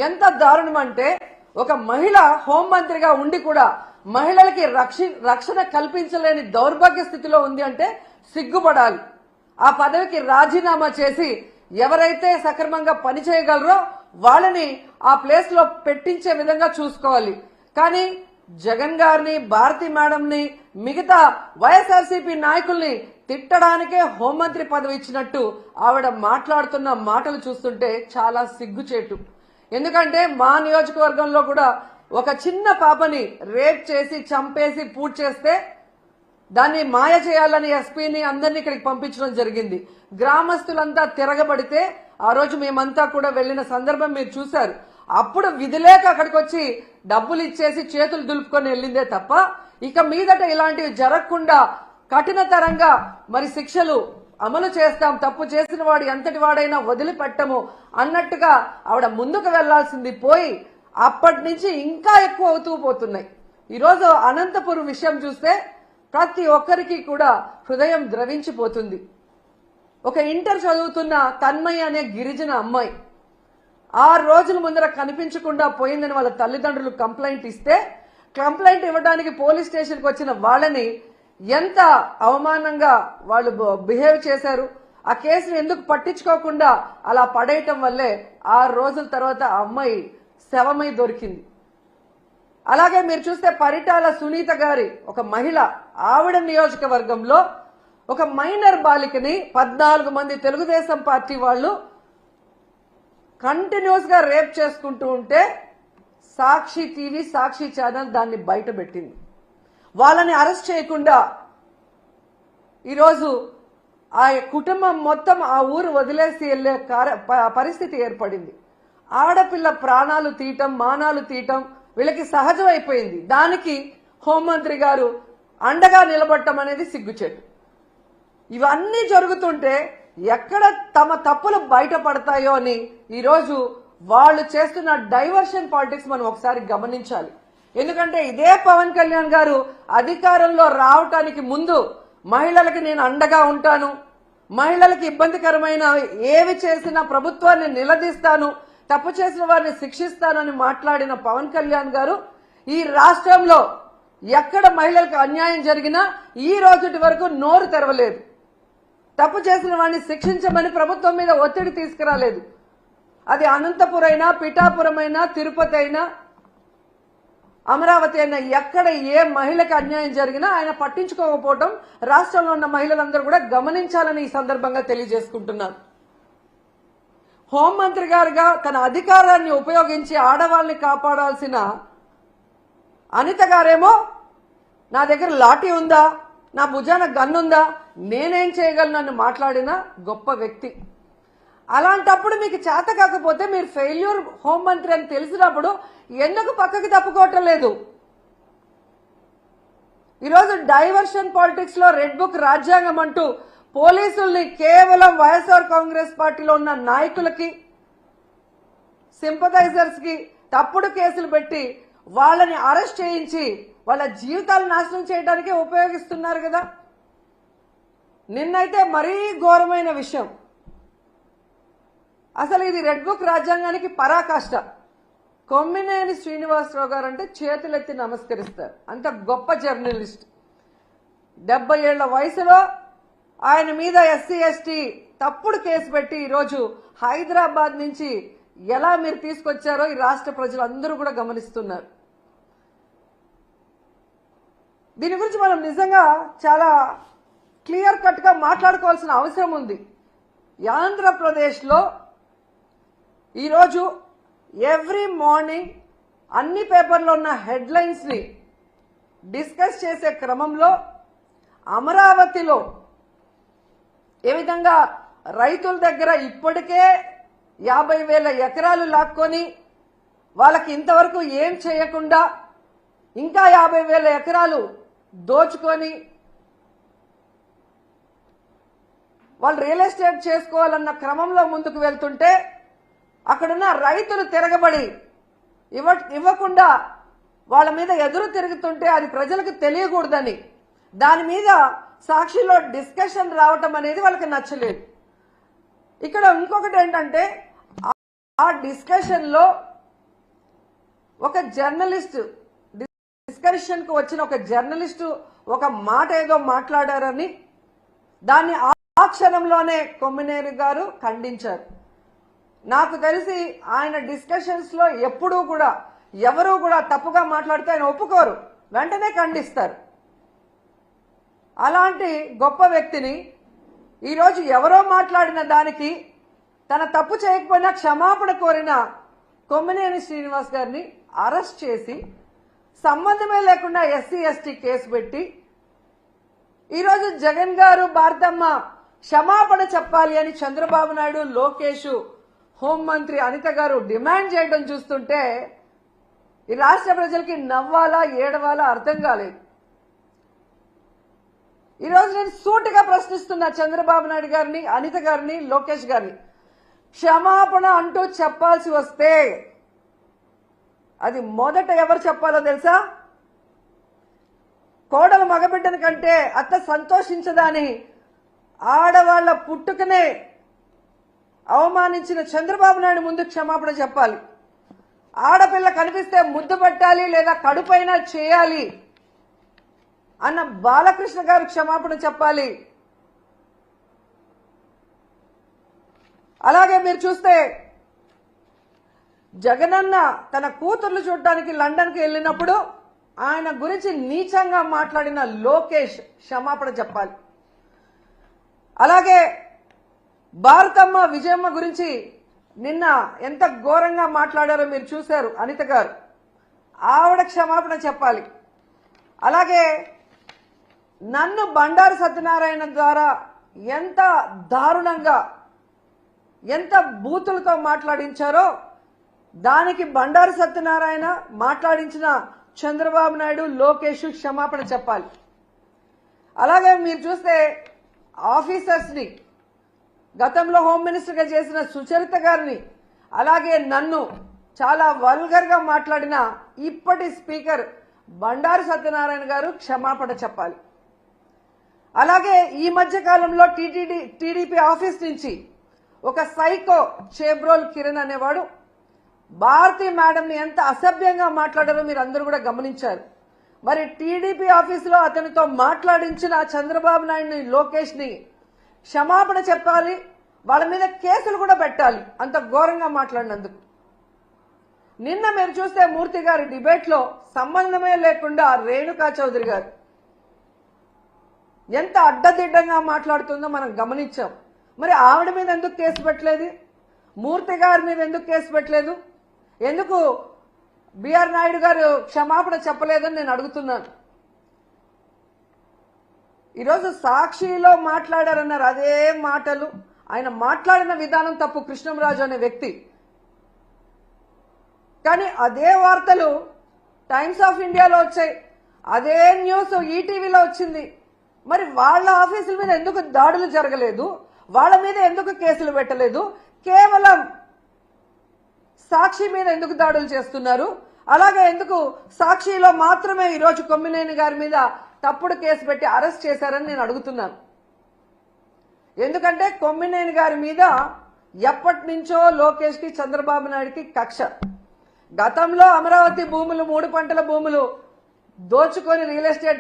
ఎంత దారుణం అంటే ఒక మహిళ హోంమంత్రిగా ఉండి కూడా మహిళలకి రక్షణ కల్పించలేని దౌర్భాగ్య స్థితిలో ఉంది అంటే సిగ్గుపడాలి. ఆ పదవికి రాజీనామా చేసి ఎవరైతే సక్రమంగా పనిచేయగలరో వాళ్ళని ఆ ప్లేస్ లో పెట్టించే విధంగా చూసుకోవాలి. కానీ జగన్ గారిని, భారతి మేడంని, మిగతా వైఎస్ఆర్సీపీ నాయకుల్ని తిట్టడానికే హోంమంత్రి పదవి ఇచ్చినట్టు ఆవిడ మాట్లాడుతున్న మాటలు చూస్తుంటే చాలా సిగ్గుచేటు. ఎందుకంటే మా నియోజకవర్గంలో కూడా ఒక చిన్న పాపని రేప్ చేసి చంపేసి పూర్తి చేస్తే దాన్ని మాయ చేయాలని ఎస్పీని అందరినీ ఇక్కడికి పంపించడం జరిగింది. గ్రామస్తులంతా తిరగబడితే ఆ రోజు మేమంతా కూడా వెళ్లిన సందర్భం మీరు చూశారు. అప్పుడు విధిలేక అక్కడికి వచ్చి డబ్బులు ఇచ్చేసి చేతులు దులుపుకొని వెళ్ళిందే తప్ప ఇక మీదట ఇలాంటివి జరగకుండా కఠినతరంగా మరి శిక్షలు అమలు చేస్తాం, తప్పు చేసిన వాడు ఎంతటి వాడైనా వదిలిపెట్టము అన్నట్టుగా ఆవిడ ముందుకు వెళ్లాల్సింది పోయి అప్పటి నుంచి ఇంకా ఎక్కువ అవుతూ పోతున్నాయి. ఈరోజు అనంతపురం విషయం చూస్తే ప్రతి ఒక్కరికి కూడా హృదయం ద్రవించిపోతుంది. ఒక ఇంటర్ చదువుతున్న తన్మయ్య అనే గిరిజన అమ్మాయి 6 రోజుల ముందర కనిపించకుండా పోయిందని వాళ్ళ తల్లిదండ్రులు కంప్లైంట్ ఇస్తే కంప్లైంట్ ఇవ్వడానికి పోలీస్ స్టేషన్కి వచ్చిన వాళ్ళని ఎంత అవమానంగా వాళ్ళు బిహేవ్ చేశారు. ఆ కేసును ఎందుకు పట్టించుకోకుండా అలా పడేయటం వల్లే 6 రోజుల తర్వాత ఆ అమ్మాయి శవమై దొరికింది. అలాగే మీరు చూస్తే పరిటాల సునీత గారి ఒక మహిళ, ఆవిడ నియోజకవర్గంలో ఒక మైనర్ బాలికని 14 మంది తెలుగుదేశం పార్టీ వాళ్ళు కంటిన్యూస్ గా రేప్ చేసుకుంటూ ఉంటే సాక్షి టీవీ, సాక్షి ఛానల్ దాన్ని బయట పెట్టింది. వాళ్ళని అరెస్ట్ చేయకుండా ఈరోజు ఆ కుటుంబం మొత్తం ఆ ఊరు వదిలేసి వెళ్లే పరిస్థితి ఏర్పడింది. ఆడపిల్ల ప్రాణాలు తీయటం, మానాలు తీయటం వీళ్ళకి సహజం అయిపోయింది. దానికి హోంమంత్రి గారు అండగా నిలబడటం అనేది సిగ్గుచేటు. ఇవన్నీ జరుగుతుంటే ఎక్కడ తమ తప్పులు బయటపడతాయో అని ఈరోజు వాళ్ళు చేస్తున్న డైవర్షన్ పాలిటిక్స్ మనం ఒకసారి గమనించాలి. ఎందుకంటే ఇదే పవన్ కళ్యాణ్ గారు అధికారంలో రావటానికి ముందు మహిళలకి నేను అండగా ఉంటాను, మహిళలకి ఇబ్బందికరమైన ఏవి చేసినా ప్రభుత్వాన్ని నిలదీస్తాను, తప్పు చేసిన వారిని శిక్షిస్తానని మాట్లాడిన పవన్ కళ్యాణ్ గారు ఈ రాష్ట్రంలో ఎక్కడ మహిళలకు అన్యాయం జరిగినా ఈ రోజుటి వరకు నోరు తెరవలేదు. తప్పు చేసిన వాడిని శిక్షించమని ప్రభుత్వం మీద ఒత్తిడి తీసుకురాలేదు. అది అనంతపురం అయినా, పిఠాపురం అయినా, తిరుపతి అయినా, అమరావతి అయినా ఎక్కడ ఏ మహిళకు అన్యాయం జరిగినా ఆయన పట్టించుకోకపోవడం రాష్ట్రంలో ఉన్న మహిళలందరూ కూడా గమనించాలని ఈ సందర్భంగా తెలియజేసుకుంటున్నారు. హోంమంత్రి గారుగా తన అధికారాన్ని ఉపయోగించి ఆడవాళ్ళని కాపాడాల్సిన అనిత గారేమో నా దగ్గర లాఠీ ఉందా, నా భుజాన గన్నుందా, నేనేం చేయగలను మాట్లాడిన గొప్ప వ్యక్తి. అలాంటప్పుడు మీకు చేత కాకపోతే మీరు ఫెయిల్యూర్ హోంమంత్రి అని తెలిసినప్పుడు ఎందుకు పక్కకి తప్పుకోవటం లేదు? ఈరోజు డైవర్షన్ పాలిటిక్స్ లో రెడ్ బుక్ రాజ్యాంగం అంటూ పోలీసుల్ని కేవలం వైఎస్ఆర్ కాంగ్రెస్ పార్టీలో ఉన్న నాయకులకి, సింపథైజర్స్ కి తప్పుడు కేసులు పెట్టి వాళ్ళని అరెస్ట్ చేయించి వాళ్ళ జీవితాలు నాశనం చేయడానికి ఉపయోగిస్తున్నారు కదా. నిన్నైతే మరీ ఘోరమైన విషయం. అసలు ఇది రెడ్ బుక్ రాజ్యాంగానికి పరాకాష్ట. కొమ్మినేని శ్రీనివాసరావు గారు అంటే చేతులెత్తి నమస్కరిస్తారు. అంత గొప్ప జర్నలిస్ట్. 70 ఏళ్ల వయసులో ఆయన మీద ఎస్సీ ఎస్టీ తప్పుడు కేసు పెట్టి ఈరోజు హైదరాబాద్ నుంచి ఎలా మీరు తీసుకొచ్చారో ఈ రాష్ట్ర ప్రజలందరూ కూడా గమనిస్తున్నారు. దీని గురించి మనం నిజంగా చాలా క్లియర్ కట్ గా మాట్లాడుకోవాల్సిన అవసరం ఉంది. ఆంధ్రప్రదేశ్లో ఈరోజు ఎవ్రీ మార్నింగ్ అన్ని పేపర్లో ఉన్న హెడ్లైన్స్ ని డిస్కస్ చేసే క్రమంలో అమరావతిలో ఏ విధంగా రైతుల దగ్గర ఇప్పటికే 50,000 ఎకరాలు లాక్కొని వాళ్ళకి ఇంతవరకు ఏం చేయకుండా ఇంకా 50,000 ఎకరాలు దోచుకొని వాళ్ళు రియల్ ఎస్టేట్ చేసుకోవాలన్న క్రమంలో ముందుకు వెళ్తుంటే అక్కడున్న రైతులు తిరగబడి ఇవ్వకుండా వాళ్ళ మీద ఎదురు తిరుగుతుంటే అది ప్రజలకు తెలియకూడదని దాని మీద సాక్షిలో డిస్కషన్ రావటం అనేది వాళ్ళకి నచ్చలేదు. ఇక్కడ ఇంకొకటి ఏంటంటే ఆ డిస్కషన్ లో ఒక జర్నలిస్ట్ డిస్కషన్ కు వచ్చిన ఒక జర్నలిస్టు ఒక మాట ఏదో మాట్లాడారని దాన్ని ఆ క్షణంలోనే కొమ్మినేని గారు ఖండించారు. నాకు తెలిసి ఆయన డిస్కషన్స్ లో ఎప్పుడూ కూడా ఎవరూ కూడా తప్పుగా మాట్లాడితే ఆయన ఒప్పుకోరు, వెంటనే ఖండిస్తారు. అలాంటి గొప్ప వ్యక్తిని ఈరోజు ఎవరో మాట్లాడిన దానికి తన తప్పు చేయకపోయినా క్షమాపణ కోరిన కొమ్మినేని శ్రీనివాస్ గారిని అరెస్ట్ చేసి సంబంధమే లేకుండా ఎస్సీ ఎస్టీ కేసు పెట్టి ఈరోజు జగన్ గారు భారతమ్మ క్షమాపణ చెప్పాలి అని చంద్రబాబు నాయుడు, లోకేష్, హోంమంత్రి అనిత గారు డిమాండ్ చేయడం చూస్తుంటే ఈ రాష్ట్ర ప్రజలకి నవ్వాలా ఏడవాలా అర్థం కాలేదు. ఈరోజు నేను సూటిగా ప్రశ్నిస్తున్నా చంద్రబాబు నాయుడు గారిని, అనిత గారిని, లోకేష్ గారిని, క్షమాపణ అంటూ చెప్పాల్సి వస్తే అది మొదట ఎవరు చెప్పాలో తెలుసా? కోడలు మగబిడ్డని కంటే అత్త సంతోషించదని ఆడవాళ్ల పుట్టుకనే అవమానించిన చంద్రబాబు నాయుడు ముందు క్షమాపణ చెప్పాలి. ఆడపిల్ల కనిపిస్తే ముద్దు పెట్టాలి లేదా కడుపైనా చేయాలి అన్న బాలకృష్ణ గారు క్షమాపణ చెప్పాలి. అలాగే మీరు చూస్తే జగనన్న తన కూతుర్లు చూడటానికి లండన్కి వెళ్ళినప్పుడు ఆయన గురించి నీచంగా మాట్లాడిన లోకేష్ క్షమాపణ చెప్పాలి. అలాగే భారతమ్మ విజయమ్మ గురించి నిన్న ఎంత ఘోరంగా మాట్లాడారో మీరు చూశారు అనిత గారు, ఆవిడ క్షమాపణ చెప్పాలి. అలాగే నన్ను బండారు సత్యనారాయణ ద్వారా ఎంత దారుణంగా ఎంత బూతులతో మాట్లాడించారో దానికి బండారు సత్యనారాయణ మాట్లాడించిన చంద్రబాబు నాయుడు, లోకేష్ క్షమాపణ చెప్పాలి. అలాగే మీరు చూస్తే ఆఫీసర్స్ ని గతంలో హోమ్ మినిస్టర్ గా చేసిన సుచరిత గారిని, అలాగే నన్ను చాలా వల్గర్ గా మాట్లాడిన ఇప్పటి స్పీకర్ బండారు సత్యనారాయణ గారు క్షమాపణ చెప్పాలి. అలాగే ఈ మధ్య కాలంలో టీడీపీ ఆఫీస్ నుంచి ఒక సైకో చేబ్రోల్ కిరణ్ అనేవాడు భారతీ మేడం ని ఎంత అసభ్యంగా మాట్లాడారో మీరు అందరూ కూడా గమనించారు. మరి టీడీపీ ఆఫీసులో అతనితో మాట్లాడించిన చంద్రబాబు నాయుడిని, లోకేష్ ని క్షమాపణ చెప్పాలి. వాళ్ళ మీద కేసులు కూడా పెట్టాలి అంత ఘోరంగా మాట్లాడినందుకు. నిన్న మీరు చూస్తే మూర్తి గారి డిబేట్ లో సంబంధమే లేకుండా రేణుకా చౌదరి గారు ఎంత అడ్డదిడ్డంగా మాట్లాడుతుందో మనం గమనించాం. మరి ఆవిడ మీద ఎందుకు కేసు పెట్టలేదు? మూర్తి గారి మీద ఎందుకు కేసు పెట్టలేదు? ఎందుకు బిఆర్ నాయుడు గారు క్షమాపణ చెప్పలేదని నేను అడుగుతున్నాను. ఈరోజు సాక్షిలో మాట్లాడారన్నారు, అదే మాటలు ఆయన మాట్లాడిన విధానం తప్పు కృష్ణంరాజు అనే వ్యక్తి. కానీ అదే వార్తలు టైమ్స్ ఆఫ్ ఇండియాలో వచ్చాయి, అదే న్యూస్ ఈటీవీలో వచ్చింది. మరి వాళ్ళ ఆఫీసుల మీద ఎందుకు దాడులు జరగలేదు? వాళ్ళ మీద ఎందుకు కేసులు పెట్టలేదు? కేవలం సాక్షి మీద ఎందుకు దాడులు చేస్తున్నారు? అలాగే ఎందుకు సాక్షిలో మాత్రమే ఈరోజు కొమ్మినేని గారి మీద తప్పుడు కేసు పెట్టి అరెస్ట్ చేశారని నేను అడుగుతున్నాను. ఎందుకంటే కొమ్మినేని గారి మీద ఎప్పటి నుంచో లోకేష్ కి, చంద్రబాబు నాయుడుకి కక్ష. గతంలో అమరావతి భూములు, 3 పంటల భూములు దోచుకొని రియల్ ఎస్టేట్